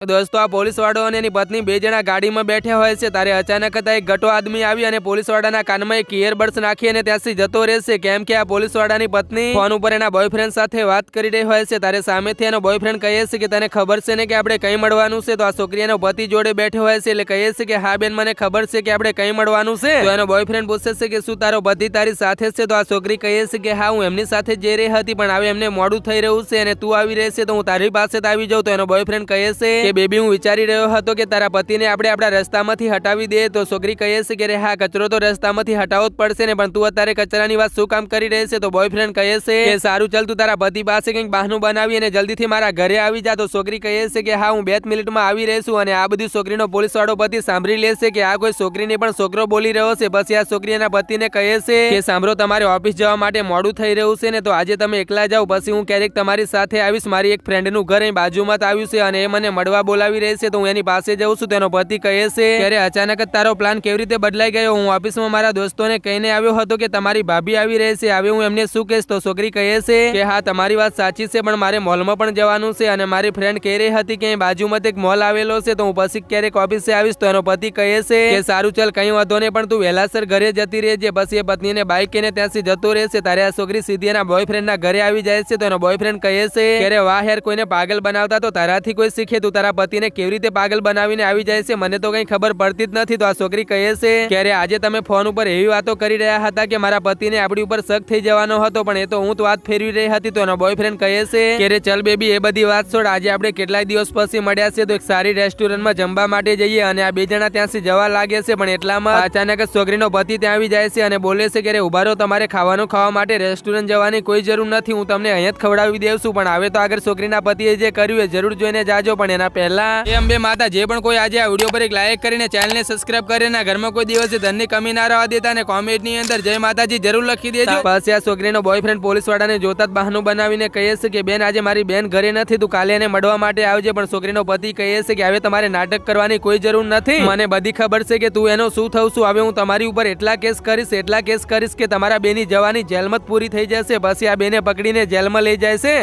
दोस्तों आ પોલીસ વાળો અને એની પત્ની બે જણા ગાડીમાં બેઠા હોય છે ત્યારે અચાનક એક ગટો આદમી આવી અને પોલીસ વાળાના કાનમાં એક ઇયરબડ્સ નાખી અને ત્યાંથી જતો રહેશે કેમ કે આ પોલીસ વાળાની પત્ની ફોન ઉપર એના બોયફ્રેન્ડ સાથે વાત કરી રહી હોય છે ત્યારે સામેથી એનો બોયફ્રેન્ડ કહે છે કે તને ખબર છે ને કે આપણે કઈ મળવાનું છે તો આ છોકરી એનો પતિ જોડે બેઠો હોય છે એટલે કહે છે કે હા બેન મને ખબર છે કે આપણે કઈ મળવાનું છે તો એનો બોયફ્રેન્ડ પૂછે છે કે શું તારો પતિ તારી સાથે છે તો આ છોકરી કહે છે કે હા હું એમની સાથે જઈ રહી હતી પણ હવે એમને મોડું થઈ રહ્યું છે અને તું આવી રહી છે તો હું તારી પાસે જ આવી જાઉં તો એનો બોયફ્રેન્ડ કહે છે કે બેબી હું વિચારી રહ્યો હતો કે તારા પતિને આપણે આપણા રસ્તામાંથી હટાવી દે તો છોકરી કહે છે કે હા કચરો તો રસ્તામાંથી હટાવવો જ પડશે ને પણ તું અત્યારે કચરાની વાત શું કામ કરી રહી છે તો બોયફ્રેન્ડ કહે છે કે સારું ચાલ તું તારા પતિ પાસે કંઈક બહાનું બનાવી અને જલ્દીથી મારા ઘરે આવી જા તો છોકરી કહે છે કે હા હું 2 મિનિટમાં આવી રહીશું અને આ બધી છોકરીનો પોલીસ વાળો પતિ સાંભળી લેશે કે આ કોઈ છોકરીને પણ છોકરો બોલી રહ્યો છે પછી આ છોકરી એના પતિને કહે છે કે સાંભળો તમારે ઓફિસ જવા માટે મોડું થઈ રહ્યું છે ને તો આજે તમે એકલા જાઓ પછી હું ક્યારેક તમારી સાથે આવીશ મારી એક ફ્રેન્ડનું ઘર અહીં બાજુમાં જ આવ્યું છે અને એ મને મળવા બોલાવી રહી છે તો હું એની પાસે જાઉં છું તેનો પતિ કહે છે ત્યારે અચાનક જ તારો પ્લાન કેવી રીતે બદલાઈ ગયો હું ઓફિસમાં મારા દોસ્તોને કહીને આવ્યો હતો કે તમારી ભાભી આવી રહી છે હવે હું એમને શું કહીશ તો છોકરી કહે છે કે હા તમારી વાત સાચી છે પણ મારે મોલમાં પણ જવાનું છે અને મારી ફ્રેન્ડ કહી રહી હતી કે બાજુમાં એક મોલ આવેલો છે તો હું પછી ક્યારેક ઓફિસે આવીશ તો એનો પતિ કહે છે કે સારું ચાલ કઈ વાંધો નહીં પણ તું વહેલાસર ઘરે જતી રહેજે પછી એ પત્નીને બાઈક લઈને ત્યાંથી જતો રહેશે ત્યારે આ છોકરી સીધી એના બોયફ્રેન્ડના ઘરે આવી જાય છે તો એનો બોયફ્રેન્ડ કહે છે કે અરે વાહ યાર કોઈને પાગલ બનાવતા તો તારાથી કોઈ શીખે તું તારા પતિને કેવી રીતે પાગલ બનાવીને આવી જાય છે મને તો કઈ ખબર પડતી જ નથી તો આ છોકરી કહે છે કે અરે આજે તમે ફોન ઉપર એવી વાતો કરી રહ્યા હતા કે મારા પતિને આપણી ઉપર શક થઈ જવાનો હતો પણ એ તો હું તો વાત ફેરવી રહી હતી તો એનો બોયફ્રેન્ડ કહે છે કે અરે ચલ બેબી એ બધી વાત છોડ આજે આપણે કેટલાય દિવસ પછી મળ્યા છે તો એક સારી રેસ્ટોરન્ટમાં જમવા માટે જઈએ અને આ બે જણા ત્યાંથી જવા લાગે છે પણ એટલામાં અચાનક જ છોકરીનો પતિ ત્યાં આવી જાય છે અને બોલે છે કે અરે ઉભા રહો તમારે ખાવાનું ખાવા માટે રેસ્ટોરન્ટ જવાની કોઈ જરૂર નથી હું તમને અહીંયા જ ખવડાવી દેવ છું પણ હવે તો આગળ છોકરીના પતિએ જે કર્યું એ જરૂર જોઈને જાજો પણ એના પહેલા એ અંબે માતા જે પણ કોઈ આજે આ વિડીયો પર એક લાઈક કરીને ચેનલને સબસ્ક્રાઇબ કરીને ઘરમાં કોઈ દિવસ ધનની કમી ના રહેવા દેતા અને કોમેન્ટની અંદર જય માતાજી જરૂર લખી દેજો પછી આ છોકરીનો બોયફ્રેન્ડ પોલીસ વાળાને જોતા જ બહાનું બનાવીને કહે છે કે બેન આજે મારી બેન ઘરે નથી તું કાલે એને મળવા માટે આવજે પણ છોકરીનો પતિ કહે છે કે હવે તમારે નાટક કરવાની કોઈ જરૂર નથી મને બધી ખબર છે કે તું એનો શું થવું છું હવે હું તમારી ઉપર એટલા કેસ કરીશ કે તમારા બેની જવાની જેલમાં જ પૂરી થઈ જશે પછી આ બેને પકડીને જેલમાં લઈ જાય છે।